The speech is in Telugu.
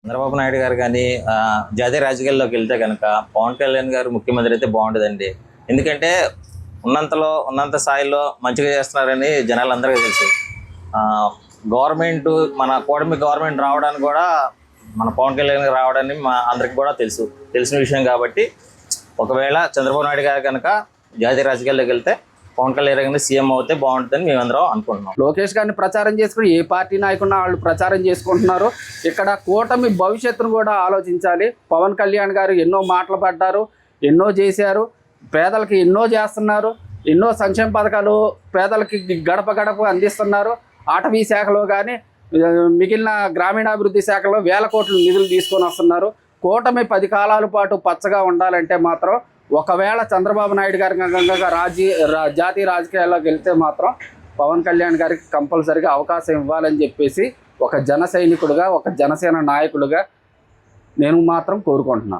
చంద్రబాబు నాయుడు గారు కానీ జాతీయ రాజకీయాల్లోకి వెళ్తే కనుక పవన్ కళ్యాణ్ గారు ముఖ్యమంత్రి అయితే బాగుంటుందండి. ఎందుకంటే ఉన్నంత స్థాయిలో మంచిగా చేస్తున్నారని జనాలందరికీ తెలుసు. గవర్నమెంట్ మన కూటమి గవర్నమెంట్ రావడానికి కూడా మన పవన్ కళ్యాణ్ గారు రావడానికి మా అందరికి కూడా తెలిసిన విషయం. కాబట్టి ఒకవేళ చంద్రబాబు నాయుడు గారు కనుక జాతీయ రాజకీయాల్లోకి వెళ్తే పవన్ కళ్యాణ్ గారిని సీఎం అవుతే బాగుంటుందని మేమందరం అనుకుంటున్నాం. లోకేష్ గారిని ప్రచారం చేసుకుని ఏ పార్టీ నాయకున్నా వాళ్ళు ప్రచారం చేసుకుంటున్నారు. ఇక్కడ కూటమి భవిష్యత్తును కూడా ఆలోచించాలి. పవన్ కళ్యాణ్ గారు ఎన్నో మాటలు పడ్డారు, ఎన్నో చేశారు, పేదలకి ఎన్నో చేస్తున్నారు, ఎన్నో సంక్షేమ పథకాలు పేదలకి గడప గడప అందిస్తున్నారు. అటవీ శాఖలో కానీ మిగిలిన గ్రామీణాభివృద్ధి శాఖలో వేల కోట్ల నిధులు తీసుకొని వస్తున్నారు. కూటమి 10 కాలాల పాటు పచ్చగా ఉండాలంటే మాత్రం ఒకవేళ చంద్రబాబు నాయుడు గారి జాతీయ రాజకీయాల్లోకి వెళ్తే మాత్రం పవన్ కళ్యాణ్ గారికి కంపల్సరీగా అవకాశం ఇవ్వాలని చెప్పేసి ఒక జన సైనికుడుగా, ఒక జనసేన నాయకుడిగా నేను మాత్రం కోరుకుంటున్నాను.